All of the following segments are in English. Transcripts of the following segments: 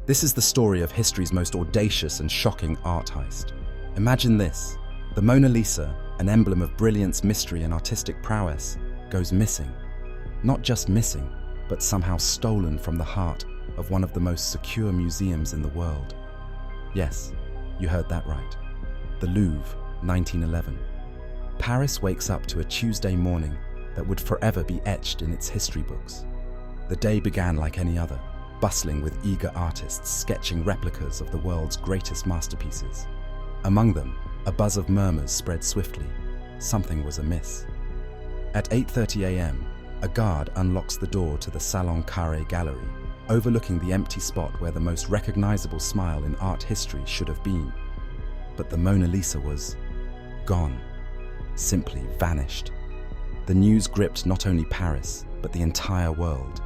This is the story of history's most audacious and shocking art heist. Imagine this: the Mona Lisa, an emblem of brilliance, mystery, and artistic prowess, goes missing. Not just missing, but somehow stolen from the heart of one of the most secure museums in the world. Yes, you heard that right. The Louvre, 1911. Paris wakes up to a Tuesday morning that would forever be etched in its history books. The day began like any other, bustling with eager artists sketching replicas of the world's greatest masterpieces. Among them, a buzz of murmurs spread swiftly. Something was amiss. At 8:30 a.m., a guard unlocks the door to the Salon Carré gallery, overlooking the empty spot where the most recognizable smile in art history should have been. But the Mona Lisa was gone, simply vanished. The news gripped not only Paris, but the entire world.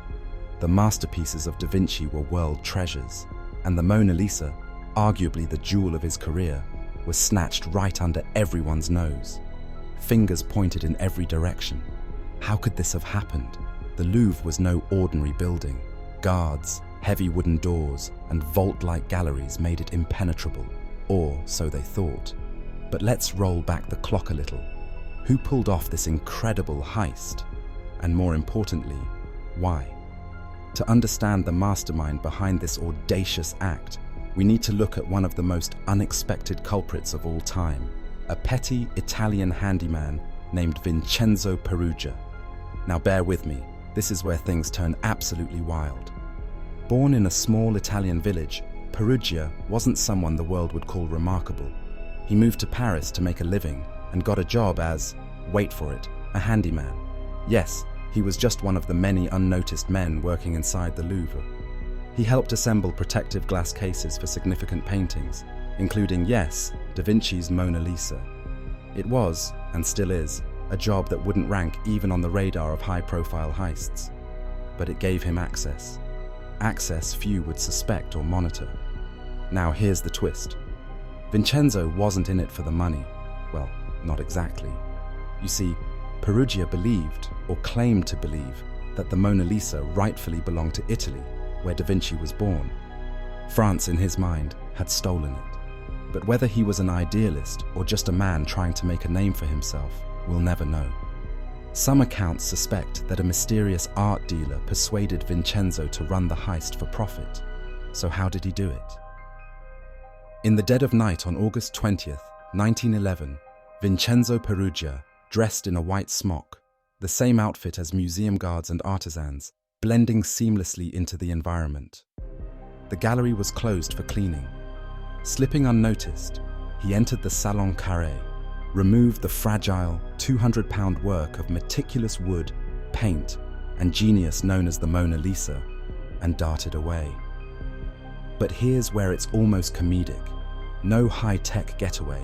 The masterpieces of Da Vinci were world treasures, and the Mona Lisa, arguably the jewel of his career, was snatched right under everyone's nose. Fingers pointed in every direction. How could this have happened? The Louvre was no ordinary building. Guards, heavy wooden doors, and vault-like galleries made it impenetrable, or so they thought. But let's roll back the clock a little. Who pulled off this incredible heist? And more importantly, why? To understand the mastermind behind this audacious act, we need to look at one of the most unexpected culprits of all time, a petty Italian handyman named Vincenzo Peruggia. Now bear with me, this is where things turn absolutely wild. Born in a small Italian village, Peruggia wasn't someone the world would call remarkable. He moved to Paris to make a living and got a job as, wait for it, a handyman. Yes, he was just one of the many unnoticed men working inside the Louvre. He helped assemble protective glass cases for significant paintings, including, yes, Da Vinci's Mona Lisa. It was, and still is, a job that wouldn't rank even on the radar of high-profile heists. But it gave him access. Access few would suspect or monitor. Now here's the twist. Vincenzo wasn't in it for the money. Well, not exactly. You see, Peruggia believed, or claimed to believe, that the Mona Lisa rightfully belonged to Italy, where Da Vinci was born. France, in his mind, had stolen it. But whether he was an idealist or just a man trying to make a name for himself, we'll never know. Some accounts suspect that a mysterious art dealer persuaded Vincenzo to run the heist for profit. So how did he do it? In the dead of night on August 20th, 1911, Vincenzo Peruggia, dressed in a white smock, the same outfit as museum guards and artisans, blending seamlessly into the environment. The gallery was closed for cleaning. Slipping unnoticed, he entered the Salon Carré, removed the fragile 200-pound work of meticulous wood, paint, and genius known as the Mona Lisa, and darted away. But here's where it's almost comedic. No high-tech getaway,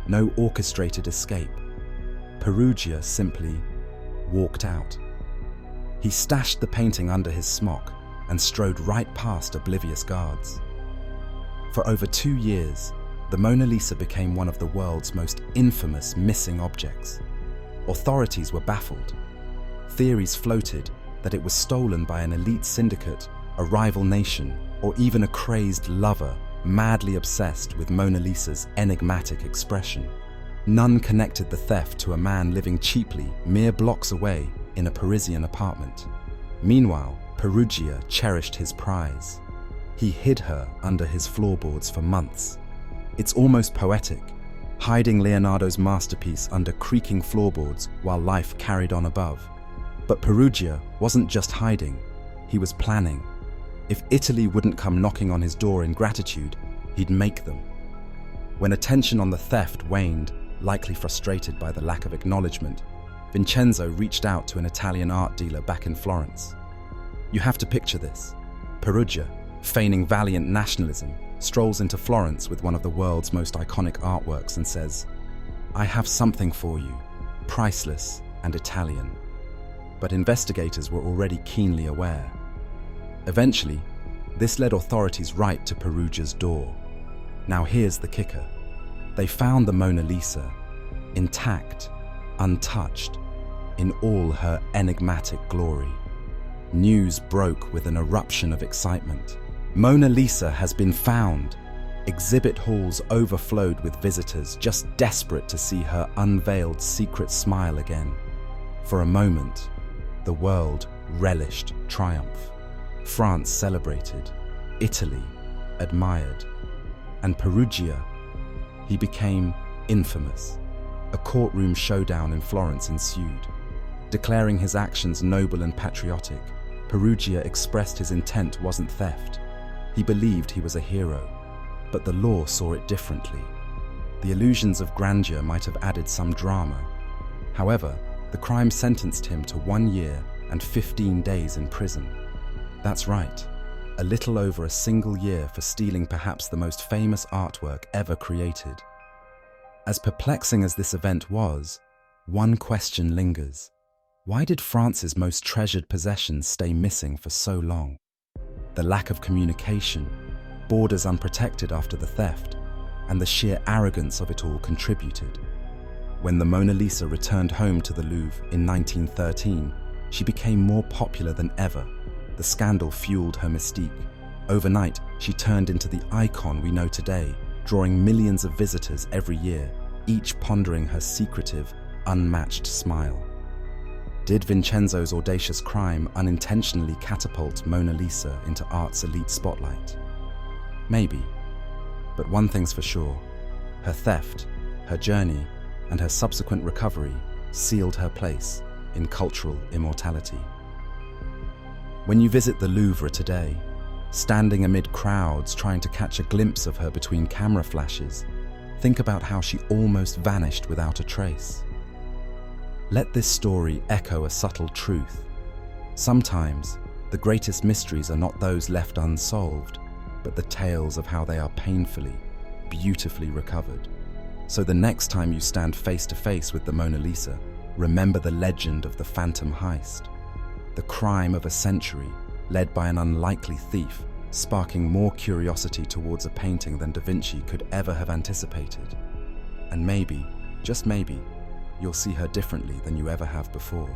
no orchestrated escape. Peruggia simply walked out. He stashed the painting under his smock and strode right past oblivious guards. For over 2 years, the Mona Lisa became one of the world's most infamous missing objects. Authorities were baffled. Theories floated that it was stolen by an elite syndicate, a rival nation, or even a crazed lover madly obsessed with Mona Lisa's enigmatic expression. None connected the theft to a man living cheaply mere blocks away in a Parisian apartment. Meanwhile, Peruggia cherished his prize. He hid her under his floorboards for months. It's almost poetic, hiding Leonardo's masterpiece under creaking floorboards while life carried on above. But Peruggia wasn't just hiding, he was planning. If Italy wouldn't come knocking on his door in gratitude, he'd make them. When attention on the theft waned, likely frustrated by the lack of acknowledgement, Vincenzo reached out to an Italian art dealer back in Florence. You have to picture this. Peruggia, feigning valiant nationalism, strolls into Florence with one of the world's most iconic artworks and says, "I have something for you, priceless and Italian." But investigators were already keenly aware. Eventually, this led authorities right to Peruggia's door. Now here's the kicker. They found the Mona Lisa, intact, untouched, in all her enigmatic glory. News broke with an eruption of excitement. Mona Lisa has been found. Exhibit halls overflowed with visitors, just desperate to see her unveiled secret smile again. For a moment, the world relished triumph. France celebrated, Italy admired, and Perugia, he became infamous. A courtroom showdown in Florence ensued. Declaring his actions noble and patriotic, Perugia expressed his intent wasn't theft. He believed he was a hero, but the law saw it differently. The illusions of grandeur might have added some drama. However, the crime sentenced him to 1 year and 15 days in prison. That's right, a little over a single year for stealing perhaps the most famous artwork ever created. As perplexing as this event was, one question lingers. Why did France's most treasured possessions stay missing for so long? The lack of communication, borders unprotected after the theft, and the sheer arrogance of it all contributed. When the Mona Lisa returned home to the Louvre in 1913, she became more popular than ever. The scandal fueled her mystique. Overnight, she turned into the icon we know today, drawing millions of visitors every year, each pondering her secretive, unmatched smile. Did Vincenzo's audacious crime unintentionally catapult Mona Lisa into art's elite spotlight? Maybe. But one thing's for sure, her theft, her journey, and her subsequent recovery sealed her place in cultural immortality. When you visit the Louvre today, standing amid crowds trying to catch a glimpse of her between camera flashes, think about how she almost vanished without a trace. Let this story echo a subtle truth. Sometimes, the greatest mysteries are not those left unsolved, but the tales of how they are painfully, beautifully recovered. So the next time you stand face to face with the Mona Lisa, remember the legend of the Phantom Heist, the crime of a century led by an unlikely thief, sparking more curiosity towards a painting than Da Vinci could ever have anticipated. And maybe, just maybe, you'll see her differently than you ever have before.